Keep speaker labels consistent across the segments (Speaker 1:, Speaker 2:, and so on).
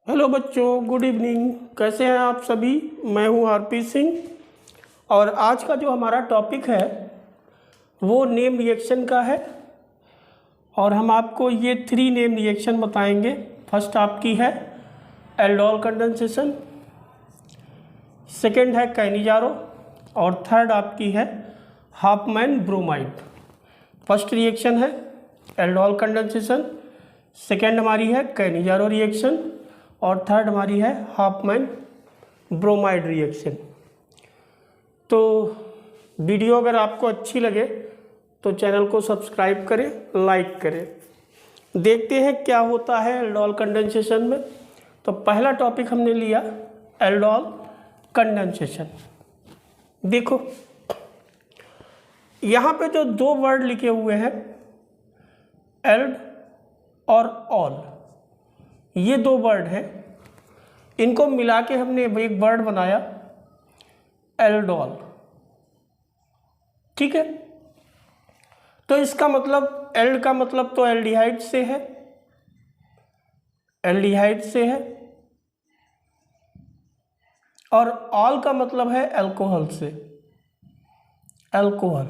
Speaker 1: Hello बच्चों, good evening. कैसे हैं आप सभी? मैं हूं आरपी सिंह और आज का जो हमारा टॉपिक है वो नेम रिएक्शन का है और हम आपको ये 3 नेम रिएक्शन बताएंगे। फर्स्ट आपकी है एल्डोल कंडेंसेशन, सेकंड है कैनिजारो और थर्ड आपकी है हाफमैन ब्रोमाइड। फर्स्ट रिएक्शन है एल्डोल कंडेंसेशन, सेकंड हमारी है कैनिजारो रिएक्शन और थर्ड हमारी है हाफमैन ब्रोमाइड रिएक्शन। तो वीडियो अगर आपको अच्छी लगे तो चैनल को सब्सक्राइब करें, लाइक करें। देखते हैं क्या होता है एल्डोल कंडेंसेशन में। तो पहला टॉपिक हमने लिया एल्डोल कंडेंसेशन। देखो यहाँ पे जो 2 वर्ड लिखे हुए हैं एल्ड और ऑल, ये 2 वर्ड हैं, इनको मिला के हमने एक वर्ड बनाया एल्डोल। ठीक है, तो इसका मतलब एल्ड का मतलब तो एल्डिहाइड से है, एल्डिहाइड से है, और ऑल का मतलब है अल्कोहल से, अल्कोहल।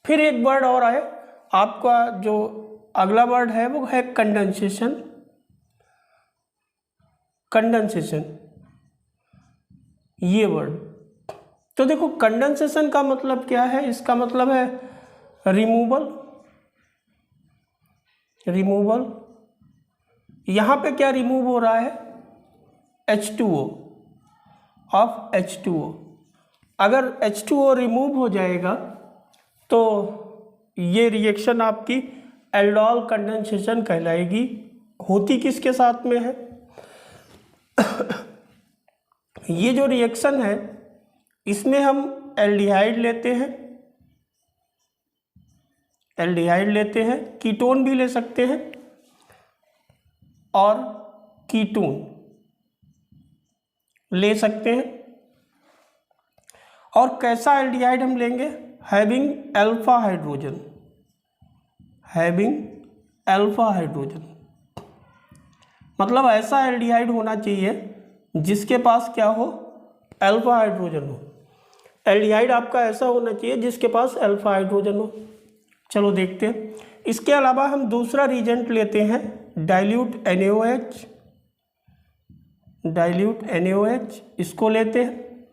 Speaker 1: फिर एक वर्ड और आए, आपका जो अगला वर्ड है वो है कंडेंसेशन। कंडेंसेशन ये वर्ड, तो देखो कंडेंसेशन का मतलब क्या है? इसका मतलब है रिमूवल। रिमूवल, यहाँ पे क्या रिमूव हो रहा है? H2O of H2O। अगर H2O रिमूव हो जाएगा तो ये रिएक्शन आपकी एल्डोल कंडेंसेशन कहलाएगी। होती किसके साथ में है? ये जो रिएक्शन है इसमें हम एल्डिहाइड लेते हैं, एल्डिहाइड लेते हैं, कीटोन भी ले सकते हैं और कीटोन ले सकते हैं। और कैसा एल्डिहाइड हम लेंगे? Having alpha hydrogen, having alpha hydrogen, मतलब ऐसा एल्डिहाइड होना चाहिए जिसके पास क्या हो? अल्फा हाइड्रोजन हो। एल्डिहाइड आपका ऐसा होना चाहिए जिसके पास अल्फा हाइड्रोजन हो। चलो देखते हैं। इसके अलावा हम दूसरा रीजेंट लेते हैं डाइल्यूट NaOH, डाइल्यूट NaOH इसको लेते हैं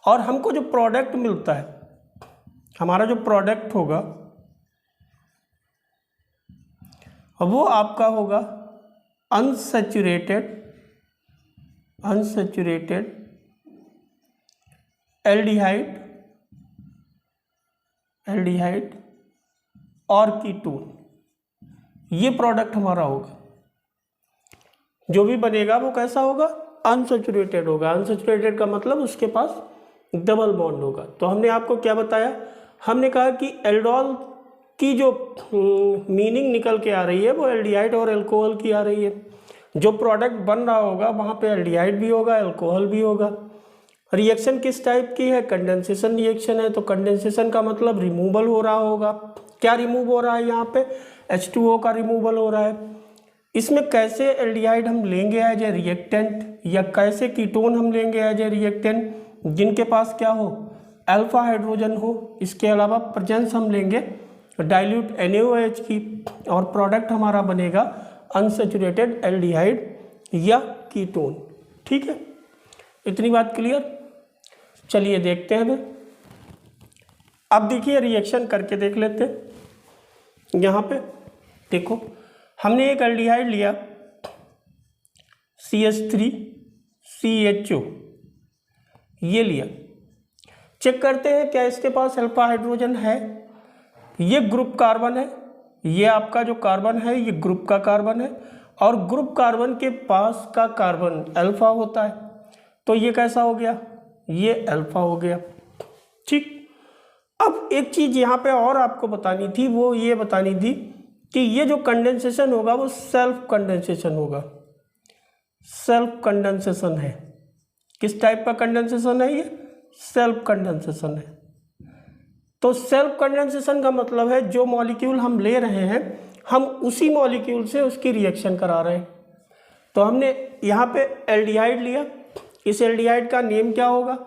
Speaker 1: और हमको जो प्रोडक्ट मिलता है, हमारा जो प्रोडक्ट होगा वो आपका होगा अनसैचुरेटेड, अनसैचुरेटेड एल्डिहाइड, एल्डिहाइड और कीटोन। ये प्रोडक्ट हमारा होगा। जो भी बनेगा वो कैसा होगा? अनसैचुरेटेड होगा। अनसैचुरेटेड का मतलब उसके पास डबल बॉन्ड होगा। तो हमने आपको क्या बताया? हमने कहा कि एल्डोल की जो मीनिंग निकल के आ रही है वो एल्डिहाइड और अल्कोहल की आ रही है। जो प्रोडक्ट बन रहा होगा वहाँ पे एल्डिहाइड भी होगा, अल्कोहल भी होगा। रिएक्शन किस टाइप की है? कंडेंसेशन रिएक्शन है। तो कंडेंसेशन का मतलब रिमूवल हो रहा होगा। क्या रिमूव हो रहा है? यहाँ पे H2O का रिमूवल हो रहा है। इसमें कैसे एल्डिहाइड हम लेंगे एज ए रिएक्टेंट, या कैसे कीटोन हम लेंगे एज ए रिएक्टेंट जिनके पास क्या हो? अल्फा हाइड्रोजन हो। इसके अलावा प्रेजेंस हम लेंगे डाइल्यूट NaOH की और प्रोडक्ट हमारा बनेगा अनसैचुरेटेड एल्डिहाइड या कीटोन। ठीक है, इतनी बात क्लियर? चलिए देखते हैं। अब देखिए रिएक्शन करके देख लेते हैं। यहाँ पे देखो हमने एक एल्डिहाइड लिया CH3CHO, ये लिया। चेक करते हैं क्या इसके पास अल्फा हाइड्रोजन है। ये ग्रुप कार्बन है, ये आपका जो कार्बन है ये ग्रुप का कार्बन है और ग्रुप कार्बन के पास का कार्बन अल्फा होता है। तो ये कैसा हो गया? ये अल्फा हो गया। ठीक, अब एक चीज यहाँ पे और आपको बतानी थी, वो ये बतानी थी कि ये जो कंडेंसेशन होगा वो सेल्फ कंडेंसेशन होगा। सेल्फ कंडेंसेशन है। किस टाइप का कंडेंसेशन है? ये सेल्फ कंडेंसेशन है। तो सेल्फ कंडेंसेशन का मतलब है जो मॉलिक्यूल हम ले रहे हैं हम उसी मॉलिक्यूल से उसकी रिएक्शन करा रहे हैं। तो हमने यहाँ पे एल्डिहाइड लिया, इस एल्डिहाइड का नेम क्या होगा?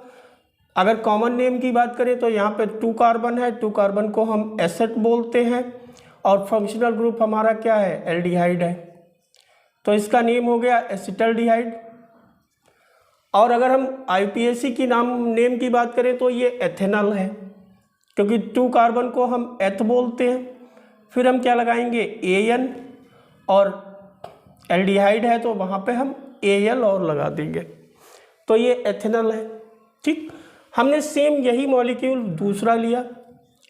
Speaker 1: अगर कॉमन नेम की बात करें तो यहाँ पे 2 कार्बन है, 2 कार्बन को हम एसेट बोलते हैं और फंक्शनल ग्रुप हमारा क्या है? एल्डिहाइड है। तो इसका नेम हो गया एसिटल्डिहाइड। और अगर हम आईपीएसी की नेम की बात करें तो ये एथेनॉल है, क्योंकि 2 कार्बन को हम एथ बोलते हैं। फिर हम क्या लगाएंगे? AN, और एल्डिहाइड है तो वहाँ पे हम AL और लगा देंगे, तो ये एथेनॉल है। ठीक, हमने सेम यही मॉलिक्यूल दूसरा लिया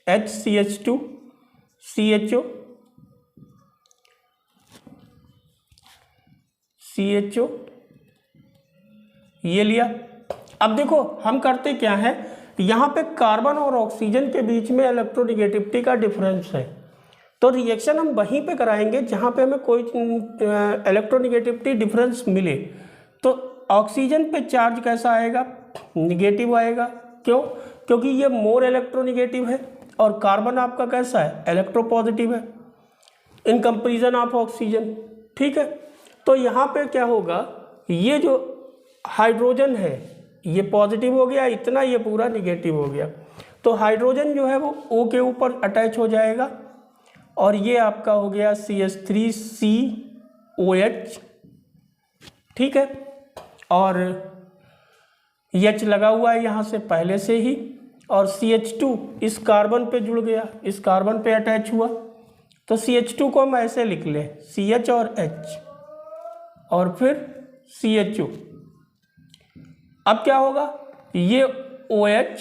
Speaker 1: HCH2 CHO ये लिया। अब देखो हम करते क्या है, यहाँ पे कार्बन और ऑक्सीजन के बीच में इलेक्ट्रोनेगेटिविटी का डिफरेंस है, तो रिएक्शन हम वहीं पे कराएंगे जहाँ पे हमें कोई इलेक्ट्रोनेगेटिविटी डिफरेंस मिले। तो ऑक्सीजन पे चार्ज कैसा आएगा? निगेटिव आएगा। क्यों? क्योंकि ये मोर इलेक्ट्रोनेगेटिव है और कार्बन आपका कैसा है? इलेक्ट्रोपॉजिटिव है इन कंपेरिजन ऑफ ऑक्सीजन। ठीक है, तो यहाँ पे क्या होगा, ये जो हाइड्रोजन है ये पॉजिटिव हो गया इतना, ये पूरा निगेटिव हो गया, तो हाइड्रोजन जो है वो O के ऊपर अटैच हो जाएगा और ये आपका हो गया CH3COH। ठीक है, और H लगा हुआ है यहाँ से पहले से ही, और CH2 इस कार्बन पे जुड़ गया, इस कार्बन पे अटैच हुआ, तो CH2 को हम ऐसे लिख लें CH और H और फिर CHO। अब क्या होगा, ये OH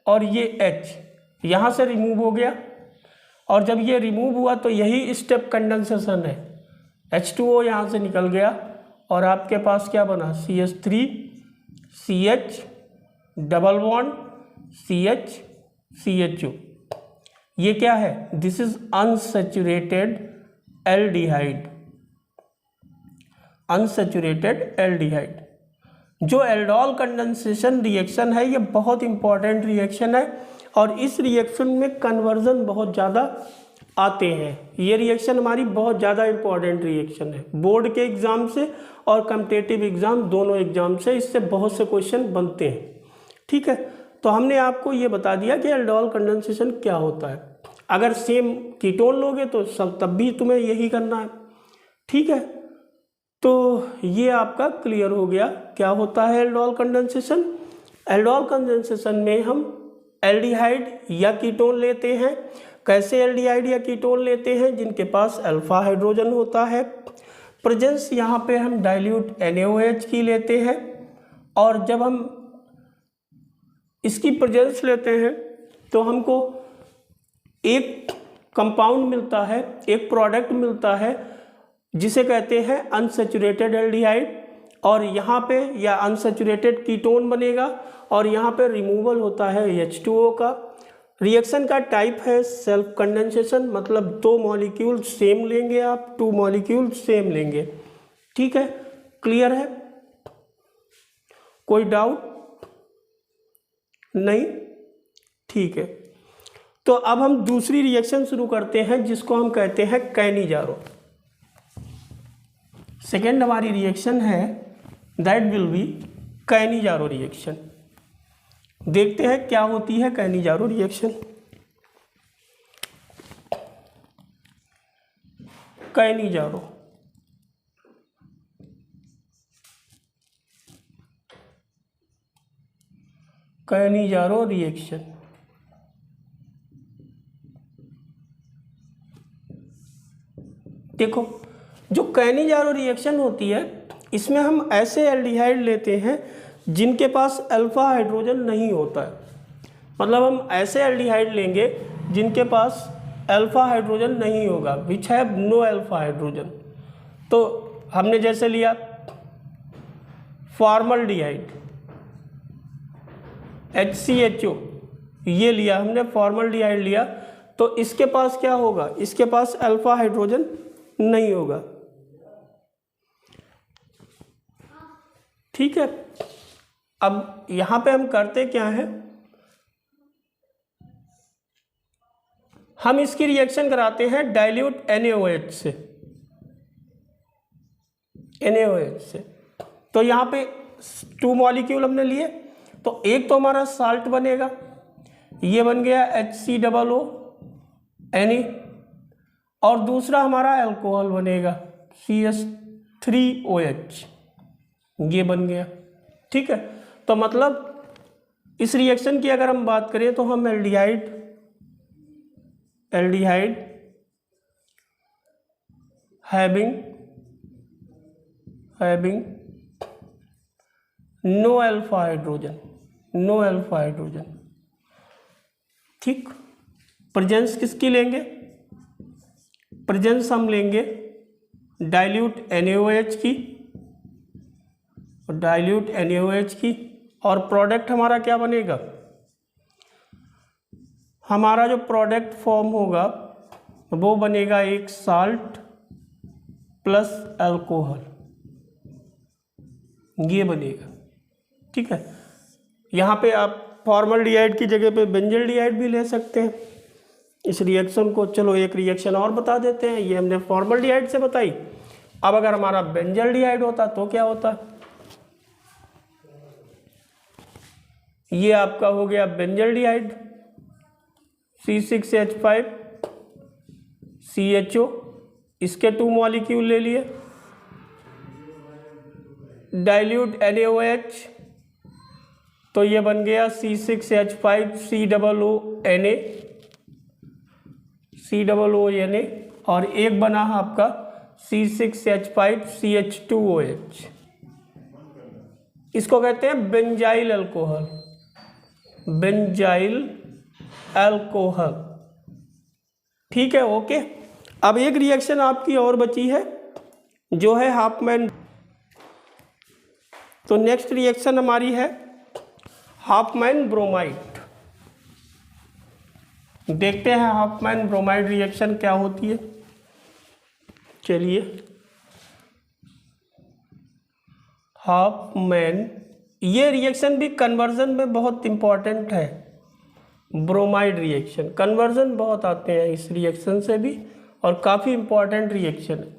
Speaker 1: और ये H यहाँ से रिमूव हो गया, और जब ये रिमूव हुआ तो यही स्टेप कंडेंसेशन है, H2O यहाँ से निकल गया और आपके पास क्या बना? CH3 CH double bond CH CHO। ये क्या है? This is unsaturated aldehyde, unsaturated aldehyde. जो एल्डोल कंडेंसेशन रिएक्शन है ये बहुत इंपॉर्टेंट रिएक्शन है और इस रिएक्शन में कन्वर्जन बहुत ज़्यादा आते हैं। ये रिएक्शन हमारी बहुत ज़्यादा इंपॉर्टेंट रिएक्शन है, बोर्ड के एग्ज़ाम से और कॉम्पिटिटिव एग्ज़ाम दोनों एग्ज़ाम से इससे बहुत से क्वेश्चन बनते हैं। ठीक है, तो हमने आपको ये बता दिया कि एल्डोल कंडेंसेशन क्या होता है। अगर सेम कीटोन लोगे तो सब तब भी तुम्हें यही करना है। ठीक है, तो ये आपका क्लियर हो गया क्या होता है एल्डोल कंडेंसेशन। एल्डोल कंडेंसेशन में हम एल्डिहाइड या कीटोन लेते हैं। कैसे एल्डिहाइड या कीटोन लेते हैं? जिनके पास अल्फा हाइड्रोजन होता है। प्रेजेंस यहाँ पे हम डाइल्यूट NaOH की लेते हैं, और जब हम इसकी प्रेजेंस लेते हैं तो हमको एक कंपाउंड मिलता है, एक प्रोडक्ट मिलता है जिसे कहते हैं अनसैचुरेटेड एल्डिहाइड, और यहाँ पे या अनसैचुरेटेड कीटोन बनेगा और यहाँ पे रिमूवल होता है H2O का। रिएक्शन का टाइप है सेल्फ कंडेंसेशन, मतलब 2 मॉलिक्यूल सेम लेंगे आप, 2 मॉलिक्यूल सेम लेंगे। ठीक है, क्लियर है? कोई डाउट नहीं? ठीक है, तो अब हम दूसरी रिएक्शन शुरू करते हैं जिसको हम कहते हैं कैनिजारो। सेकेंड हमारी रिएक्शन है that will be Cannizzaro reaction. देखते हैं क्या होती है Cannizzaro reaction. Cannizzaro Cannizzaro reaction. देखो जो कैनिजारो रिएक्शन होती है इसमें हम ऐसे एल्डिहाइड लेते हैं जिनके पास अल्फा हाइड्रोजन नहीं होता है। मतलब हम ऐसे एल्डिहाइड लेंगे जिनके पास अल्फा हाइड्रोजन नहीं होगा, which have no alpha hydrogen. तो हमने जैसे लिया फॉर्मल्डिहाइड HCHO, ये लिया हमने फॉर्मल्डिहाइड लिया, तो इसके पास क्या होगा? इसके पास अल्फा हाइड्रोजन नहीं होगा। ठीक है, अब यहाँ पे हम करते क्या है, हम इसकी रिएक्शन कराते हैं डाइल्यूट NaOH से, NaOH से। तो यहाँ पे 2 मॉलिक्यूल हमने लिए, तो एक तो हमारा साल्ट बनेगा, ये बन गया HCOO Na, और दूसरा हमारा अल्कोहल बनेगा CH3OH, ये बन गया। ठीक है, तो मतलब इस रिएक्शन की अगर हम बात करें तो हम aldehyde having no alpha hydrogen, ठीक। प्रेजेंस किसकी लेंगे? प्रेजेंस हम लेंगे डाइल्यूट NaOH की, और प्रोडक्ट हमारा क्या बनेगा? हमारा जो प्रोडक्ट फॉर्म होगा वो बनेगा एक साल्ट प्लस अल्कोहल, ये बनेगा। ठीक है, यहाँ पे आप फॉर्मल्डिहाइड की जगह पे बेंजल्डिहाइड भी ले सकते हैं इस रिएक्शन को। चलो एक रिएक्शन और बता देते हैं, ये हमने फॉर्मल्डिहाइड से बताई। अब अगर हमारा बेंजल्डिहाइड होता तो क्या होता? ये आपका हो गया बेंजल्डिहाइड, C6H5CHO, इसके 2 मॉलिक्यूल ले लिए, डाइल्यूट NaOH, तो ये बन गया C6H5COONA, और एक बना आपका C6H5CH2OH। इसको कहते हैं बेंजाइल अल्कोहल। ठीक है, ओके। अब एक रिएक्शन आपकी और बची है जो है हाफमैन। तो नेक्स्ट रिएक्शन हमारी है हाफमैन ब्रोमाइड। देखते हैं हाफमैन ब्रोमाइड रिएक्शन क्या होती है। चलिए, हाफमैन, ये रिएक्शन भी कन्वर्जन में बहुत इंपॉर्टेंट है। ब्रोमाइड रिएक्शन, कन्वर्जन बहुत आते हैं इस रिएक्शन से भी, और काफ़ी इंपॉर्टेंट रिएक्शन है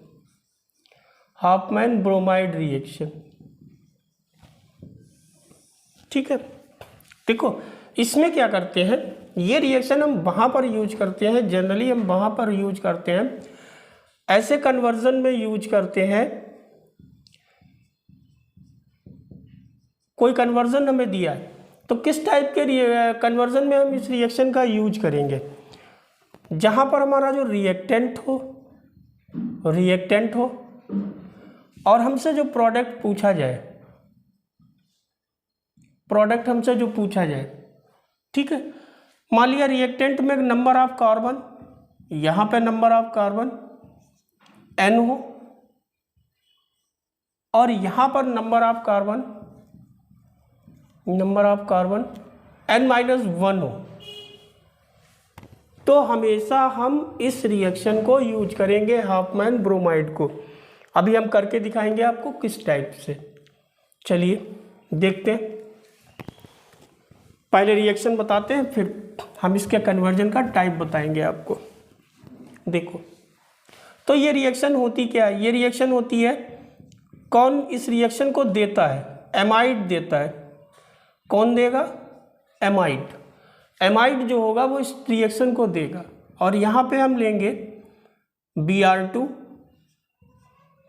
Speaker 1: हाफमैन ब्रोमाइड रिएक्शन। ठीक है, देखो इसमें क्या करते हैं, ये रिएक्शन हम वहाँ पर यूज करते हैं, जनरली हम वहाँ पर यूज करते हैं, ऐसे कन्वर्जन में यूज करते हैं। कोई कन्वर्जन हमें दिया है तो किस टाइप के कन्वर्जन में हम इस रिएक्शन का यूज करेंगे? जहाँ पर हमारा जो रिएक्टेंट हो और हमसे जो प्रोडक्ट पूछा जाए, ठीक है। मान लिया रिएक्टेंट में नंबर ऑफ कार्बन, यहाँ पे नंबर ऑफ कार्बन N हो, और यहाँ पर नंबर ऑफ कार्बन N-1 हो, तो हमेशा हम इस रिएक्शन को यूज करेंगे हाफमैन ब्रोमाइड को। अभी हम करके दिखाएंगे आपको किस टाइप से। चलिए देखते हैं, पहले रिएक्शन बताते हैं, फिर हम इसके कन्वर्जन का टाइप बताएंगे आपको। देखो, तो ये रिएक्शन होती क्या है? ये रिएक्शन होती है, कौन इस रिएक्शन को देता है? एमाइड देता है। कौन देगा? एमाइड जो होगा वो इस रिएक्शन को देगा, और यहाँ पे हम लेंगे Br2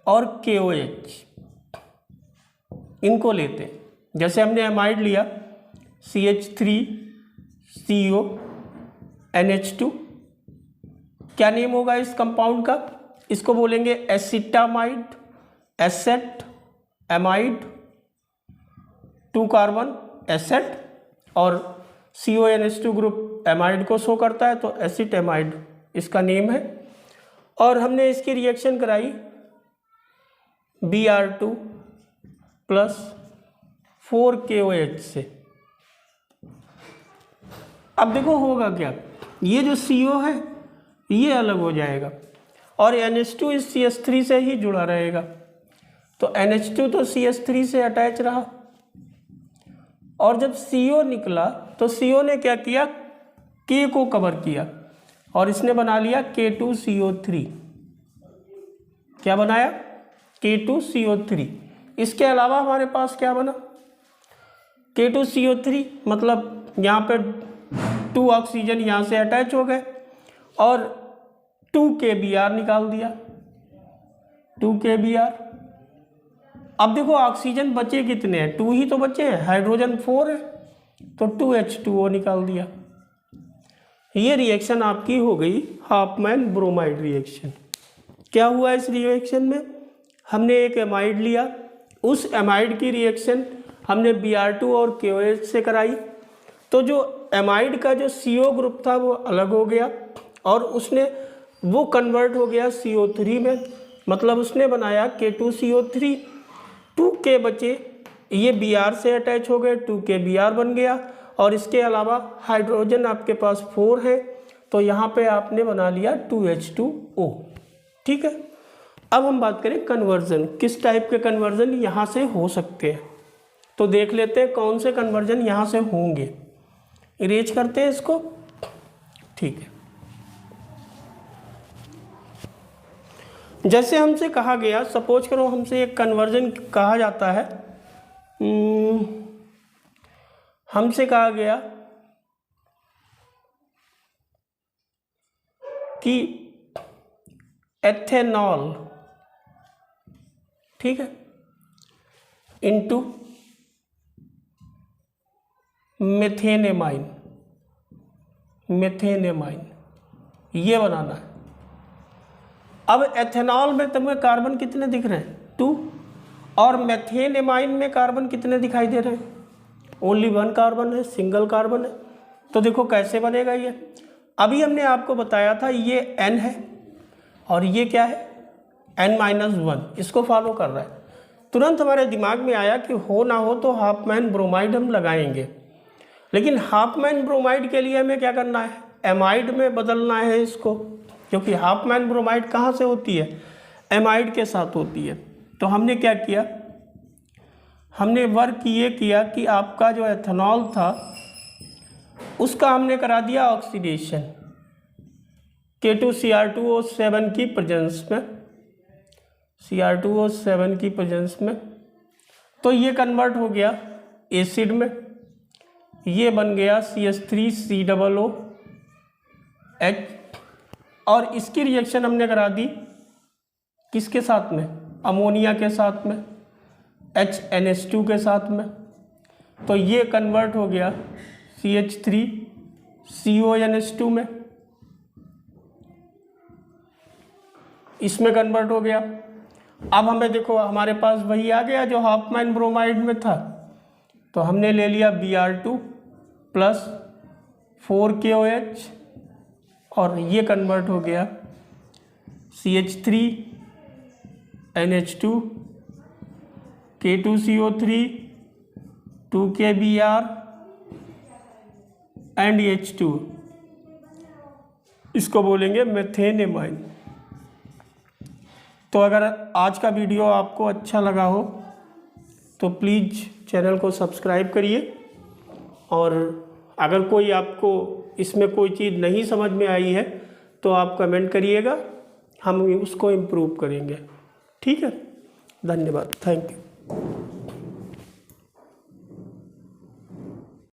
Speaker 1: और KOH, इनको लेते हैं। जैसे हमने एमाइड लिया CH3CO NH2, क्या नेम होगा इस कंपाउंड का? इसको बोलेंगे acetamide, asset amide, 2 carbon asset, और CONH2 ग्रुप एमाइड को शो करता है, तो एसिट एमाइड इसका नेम है। और हमने इसकी रिएक्शन कराई Br2 प्लस 4 KOH से। अब देखो होगा क्या, ये जो CO है ये अलग हो जाएगा, और NH2 इस CH3 से ही जुड़ा रहेगा, तो NH2 तो CH3 से अटैच रहा, और जब CO निकला तो CO ने क्या किया? K को कवर किया, और इसने बना लिया K2CO3। क्या बनाया? K2CO3। इसके अलावा हमारे पास क्या बना? K2CO3 मतलब यहाँ पे 2 ऑक्सीजन यहाँ से अटैच हो गए और 2 KBr निकाल दिया, 2 KBr। अब देखो ऑक्सीजन बचे कितने हैं? 2 ही तो बचे हैं, हाइड्रोजन 4 है, तो 2H2O निकाल दिया। ये रिएक्शन आपकी हो गई हाफमैन ब्रोमाइड रिएक्शन। क्या हुआ इस रिएक्शन में? हमने एक एमाइड लिया, उस एमाइड की रिएक्शन हमने Br2 और KOH से कराई, तो जो एमाइड का जो CO ग्रुप था वो अलग हो गया और वो कन्वर्ट हो गया CO3 में, मतलब उसने बनाया K2CO3। 2K बचे, ये Br से अटैच हो गए, 2KBr बन गया और इसके अलावा हाइड्रोजन आपके पास 4 है, तो यहाँ पे आपने बना लिया 2H2O। ठीक है। अब हम बात करें कन्वर्जन, किस टाइप के कन्वर्जन यहाँ से हो सकते हैं, तो देख लेते हैं कौन से कन्वर्जन यहाँ से होंगे। इरेज करते हैं इसको। ठीक है। जैसे हमसे कहा गया, सपोज करो हमसे एक कन्वर्जन कहा जाता है, हमसे कहा गया कि एथेनॉल, ठीक है, इनटू मेथेनेमाइन, ये बनाना है। अब एथेनॉल में तुम्हें कार्बन कितने दिख रहे हैं? 2, और मेथेनेमाइन में कार्बन कितने दिखाई दे रहे हैं? ओनली 1 कार्बन है, सिंगल कार्बन है। तो देखो कैसे बनेगा ये। अभी हमने आपको बताया था ये N है और ये क्या है? N-1, इसको फॉलो कर रहा है। तुरंत हमारे दिमाग में आया कि हो ना हो तो हाफमैन ब्रोमाइड हम लगाएंगे, लेकिन हाफमैन ब्रोमाइड के लिए हमें क्या करना है? एमाइड में बदलना है इसको, क्योंकि हाफमैन ब्रोमाइड कहाँ से होती है? एमाइड के साथ होती है। तो हमने क्या किया? हमने वर्क ये किया कि आपका जो एथेनॉल था उसका हमने करा दिया ऑक्सीडेशन K2Cr2O7 की प्रेजेंस में, Cr2O7 की प्रेजेंस में, तो ये कन्वर्ट हो गया एसिड में, ये बन गया CH3COOH, और इसकी रिएक्शन हमने करा दी किसके साथ में? अमोनिया के साथ में, HNH2 के साथ में, तो ये कन्वर्ट हो गया CH3CONH2 में, इसमें कन्वर्ट हो गया। अब हमें देखो हमारे पास वही आ गया जो हाफमैन ब्रोमाइड में था, तो हमने ले लिया Br2 प्लस 4KOH और ये कन्वर्ट हो गया CH3NH2 K2CO3 2KBr and H2, इसको बोलेंगे मेथेनेमाइन। तो अगर आज का वीडियो आपको अच्छा लगा हो तो प्लीज़ चैनल को सब्सक्राइब करिए, और अगर कोई आपको इसमें कोई चीज़ नहीं समझ में आई है तो आप कमेंट करिएगा, हम उसको इम्प्रूव करेंगे। ठीक है, धन्यवाद, थैंक यू।